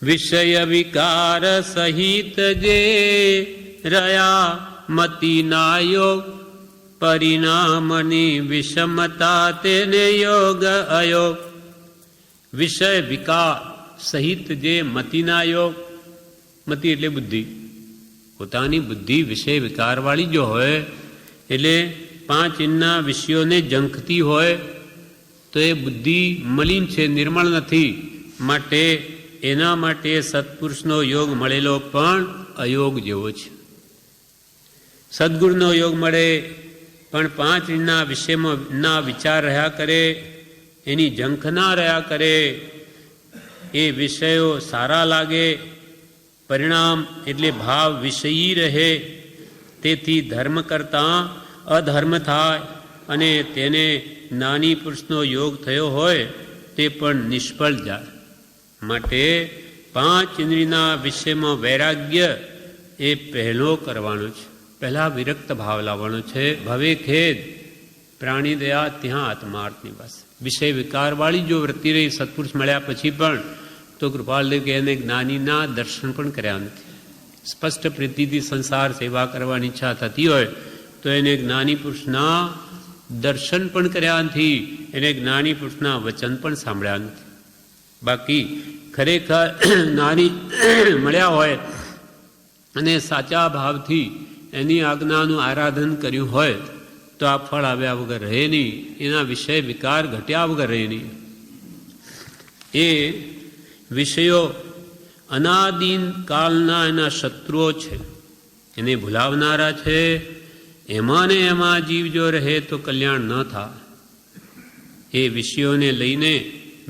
વિષય વિકાર સહિત જે રહ્યા મતિના યોગ, પરિણામની વિષમતા તેને યોગ અયોગ. વિષય વિકાર સહિત જે મતિના યોગ, મતિ એટલે બુદ્ધિ, પોતાની બુદ્ધિ વિષય વિકારવાળી જો હોય, એટલે પાંચ ઇન્દ્રના વિષયોને ઝંખતી હોય તો એ બુદ્ધિ મલિન છે, નિર્મળ નથી. માટે એના માટે સત્પુરુષનો યોગ મળેલો પણ અયોગ જેવો છે. સદગુરુનો યોગ મળે પણ પાંચ ઇન્દ્રના વિષયમાં ના વિચાર રહ્યા કરે, એની ઝંખ ના રહ્યા કરે, એ વિષયો સારા લાગે, પરિણામ એટલે ભાવ વિષયી રહે, તેથી ધર્મ કરતાં અધર્મ થાય અને તેને જ્ઞાની પુરુષનો યોગ થયો હોય તે પણ નિષ્ફળ જાય. માટે પાંચ ઇન્દ્રિયના વિષયમાં વૈરાગ્ય એ પહેલો કરવાનો છે, પહેલાં વિરક્ત ભાવ લાવવાનો છે. ભવે ખેદ પ્રાણી દયા ત્યાં આત્માર્થની પાસે. વિષય વિકારવાળી જો વૃત્તિ રહી સત્પુરુષ મળ્યા પછી પણ, તો કૃપાલદેવ કે એને જ્ઞાનીના દર્શન પણ કર્યા નથી. સ્પષ્ટ પ્રીતિથી સંસાર સેવા કરવાની ઈચ્છા થતી હોય તો એને જ્ઞાની પુરુષના દર્શન પણ કર્યા નથી, એને જ્ઞાની પુરુષના વચન પણ સાંભળ્યા નથી. બાકી ખરેખર જ્ઞાની મળ્યા હોય અને સાચા ભાવથી એની આજ્ઞાનું આરાધન કર્યું હોય તો આ ફળ આવ્યા વગર રહે નહીં, એના વિષય વિકાર ઘટ્યા વગર રહે નહીં. એ વિષયો અનાદિન કાળના એના શત્રુઓ છે, એને ભૂલાવનારા છે. એમાં ને એમાં જીવ જો રહે તો કલ્યાણ ન થાય. એ વિષયોને લઈને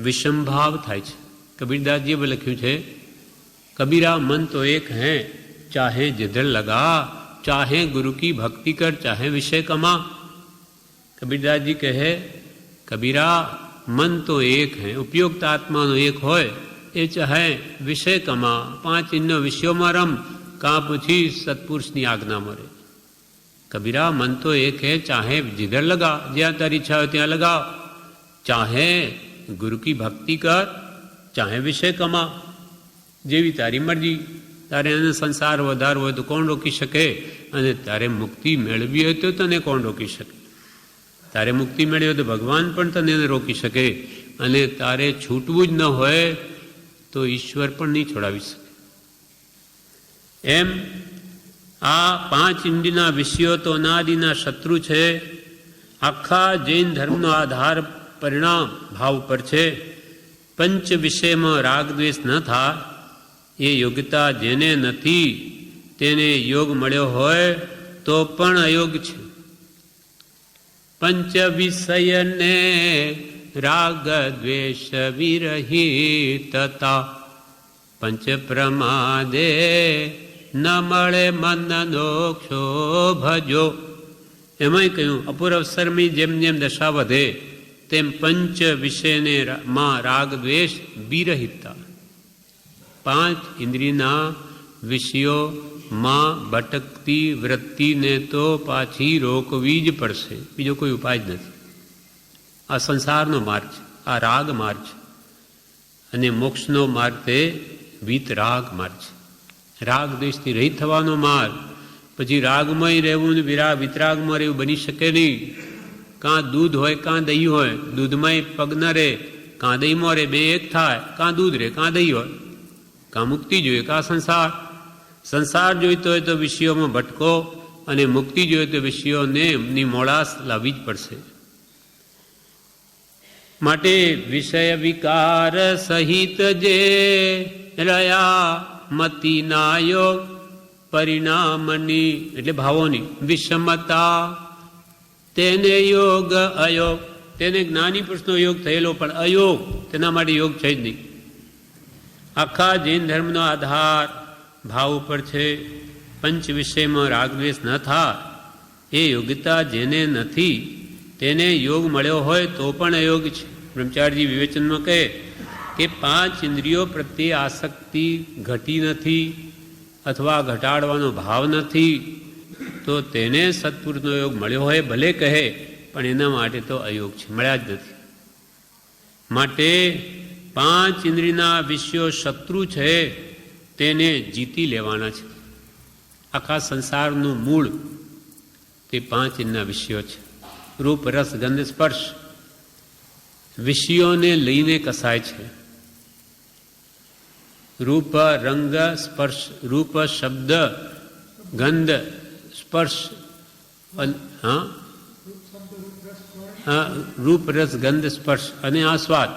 વિષમભાવ થાય છે. કબીરદાસજીએ લખ્યું છે, કબીરા મન તો એક હૈ, ચાહે जिधर लगा, चाहे गुरु की भक्ति कर, चाहे विषय कमा. कबीरदास जी कहे, कबीरा मन तो एक है, उपयुक्त आत्माનો એક હોય, એ ચાહે વિષય કમા, પાંચ ઇન્દ્રિયો વિષયોમાં રમ, કાં પછી સત્પુરુષની આજ્ઞામાં રહે. કબીરા મન તો એક હૈ, ચાહે जिधर लगा, જ્યાં તારી ઈચ્છા હોય ત્યાં લગાવ, ચાહે ગુરુ કી ભક્તિ કર, ચાહે વિષય કમા, જેવી તારી મરજી. તારે એને સંસાર વધારવો હોય તો કોણ રોકી શકે? અને તારે મુક્તિ મેળવી હોય તો તને કોણ રોકી શકે? તારે મુક્તિ મેળવી હોય તો ભગવાન પણ તને રોકી શકે, અને તારે છૂટવું જ ન હોય તો ઈશ્વર પણ નહીં છોડાવી શકે. એમ આ પાંચ ઇન્દ્રિયના વિષયો તો અનાદિના શત્રુ છે. આખા જૈન ધર્મનો આધાર પરિણામ ભાવ પર છે. પંચ વિષયમાં રાગ દ્વેષ ન થાય, એ યોગ્યતા જેને નથી તેને યોગ મળ્યો હોય તો પણ અયોગ છે. પંચ વિષયને રાગ દ્વેષ વિરહિતતા, પંચ પ્રમાદે ન મળે મનનો ક્ષોભજો. એમાંય કહ્યું, અપૂર્વ અવસરની જેમ જેમ દશા વધે તેમ પંચ વિષયને માં રાગ દ્વેષ વિરહિતતા. પાંચ ઇન્દ્રિયના વિષયોમાં ભટકતી વૃત્તિને તો પાછી રોકવી જ પડશે, બીજો કોઈ ઉપાય જ નથી. આ સંસારનો માર્ગ છે, આ રાગ માર્ગ છે, અને મોક્ષનો માર્ગ તે વિતરાગ માર્ગ છે. રાગ દ્વેષથી રહિત થવાનો માર્ગ. પછી રાગમય રહેવું ને વિતરાગમાં રહેવું બની શકે નહીં. કાં દૂધ હોય કાં દહીં હોય, દૂધમાં પગ ન રહે, કાં દહીંમાં રહે, બે એક થાય. કાં દૂધ રહે કાં દહીં હોય, કાં મુક્તિ જોઈએ કાં સંસાર. સંસાર જોઈતો હોય તો વિષયોમાં ભટકો, અને મુક્તિ જોઈએ તો વિષયોને એમની મોડાસ લાવવી જ પડશે. માટે વિષય વિકાર સહિત જે રહ્યા મતિના યોગ, પરિણામની એટલે ભાવોની વિષમતા તેને યોગ અયોગ. તેને જ્ઞાની પુરુષનો યોગ થયેલો પણ અયોગ, તેના માટે યોગ છે જ નહીં. આખા જૈન ધર્મનો આધાર ભાવ ઉપર છે. પંચ વિષયમાં રાગદ્વેષ ન થાય, એ યોગ્યતા જેને નથી તેને યોગ મળ્યો હોય તો પણ અયોગ છે. બ્રહ્મચારીજી વિવેચનમાં કહે કે પાંચ ઇન્દ્રિયો પ્રત્યે આસક્તિ ઘટી નથી અથવા ઘટાડવાનો ભાવ નથી, તો તેને સત્પુરુષનો યોગ મળ્યો હોય ભલે કહે, પણ એના માટે તો અયોગ છે, મળ્યા જ નથી. માટે પાંચ ઇન્દ્રિયના વિષયો શત્રુ છે તેને જીતી લેવાના છે. આખા સંસારનું મૂળ તે પાંચ ઇન્દ્રિયના વિષયો છે. રૂપ, રસ, ગંધ, સ્પર્શ વિષયોને લઈને કસાય છે. રૂપ, રંગ, સ્પર્શ, રૂપ, શબ્દ, ગંધ, સ્પર્શ, રૂપ, રસ, ગંધ, સ્પર્શ અને આસ્વાદ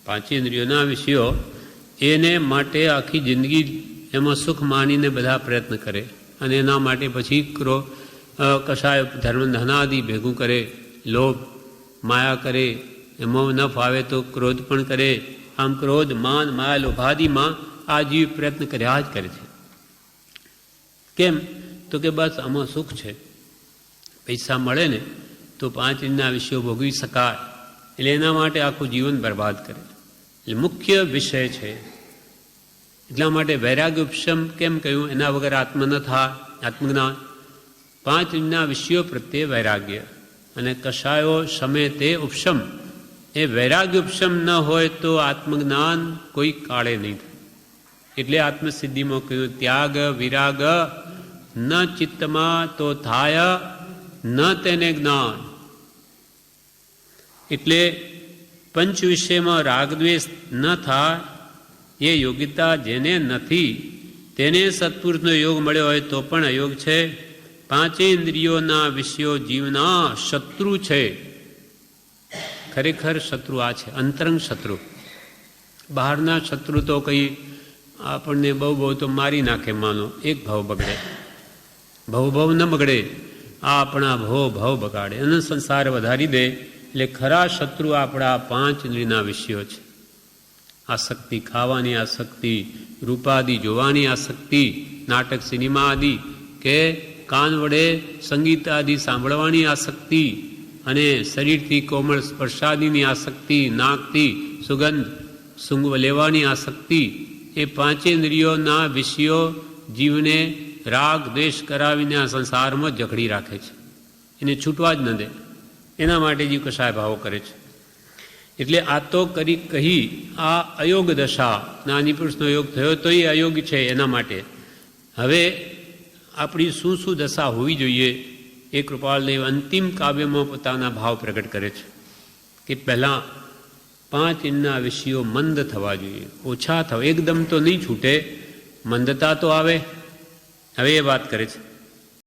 પાંચેન્દ્રિયોના વિષયો એને માટે આખી જિંદગી એમાં સુખ માનીને બધા પ્રયત્ન કરે અને એના માટે પછી કશાય ધર્મ ધનાદિ ભેગું કરે, લોભ માયા કરે, એમાં ન ફાવે તો ક્રોધ પણ કરે. આમ ક્રોધ, માન, માયા, લોભાદિમાં આ જીવ પ્રયત્ન કર્યા જ કરે છે. કેમ? તો કે બસ આમાં સુખ છે, પૈસા મળે ને તો પાંચ ઇન્દ્રિયના વિષયો ભોગવી શકાય, એટલે એના માટે આખું જીવન બરબાદ કરે. એટલે મુખ્ય વિષય છે. એટલા માટે વૈરાગ્ય ઉપશમ કેમ કહ્યું? એના વગર આત્મ ન થાય, આત્મજ્ઞાન. પાંચ ઇન્દ્રિયના વિષયો પ્રત્યે વૈરાગ્ય અને કશાયો શમે તે ઉપશમ. એ વૈરાગ્ય ઉપશમ ન હોય તો આત્મજ્ઞાન કોઈ કાળે નહીં થાય. એટલે આત્મસિદ્ધિમાં કહ્યું ત્યાગ વિરાગ ન ચિત્તમાં તો થાય ન તેને જ્ઞાન. એટલે પંચ વિષયમાં રાગદ્વેષ ન થાય એ યોગ્યતા જેને નથી તેને સત્પુરુષનો યોગ મળ્યો હોય તો પણ અયોગ છે. પાંચે ઇન્દ્રિયોના વિષયો જીવના શત્રુ છે. ખરેખર શત્રુ આ છે, અંતરંગ શત્રુ. બહારના શત્રુ તો કંઈ આપણને બહુ તો મારી નાખે, માનો એક ભાવ બગડે, ભાવ ન બગડે, આ આપણા ભાવ બગાડે અને સંસાર વધારી દે. એટલે ખરા શત્રુ આપણા પાંચ ઇન્દ્રિયના વિષયો છે. આસક્તિ, ખાવાની આસક્તિ, રૂપાદિ જોવાની આસક્તિ, નાટક સિનેમા આદિ કે કાન વડે સંગીત આદિ સાંભળવાની આસક્તિ અને શરીરથી કોમળ સ્પર્શાદિની આસક્તિ, નાકથી સુગંધ સૂંઘ લેવાની આસક્તિ. એ પાંચેન્દ્રિયોના વિષયો જીવને રાગ દ્વેષ કરાવીને આ સંસારમાં જકડી રાખે છે, એને છૂટવા જ ન દે. એના માટે જીવ કશાય ભાવો કરે છે. એટલે આ તો કહી આ અયોગ દશા, જ્ઞાની પુરુષનો યોગ થયો તો એ અયોગ છે. એના માટે હવે આપણી શું દશા હોવી જોઈએ એ કૃપાલદેવ અંતિમ કાવ્યમાં પોતાના ભાવ પ્રગટ કરે છે કે પહેલાં પાંચ ઇન્દ્રિયના વિષયો મંદ થવા જોઈએ, ઓછા થવા. એકદમ તો નહીં છૂટે, મંદતા તો આવે. હવે એ વાત કરે છે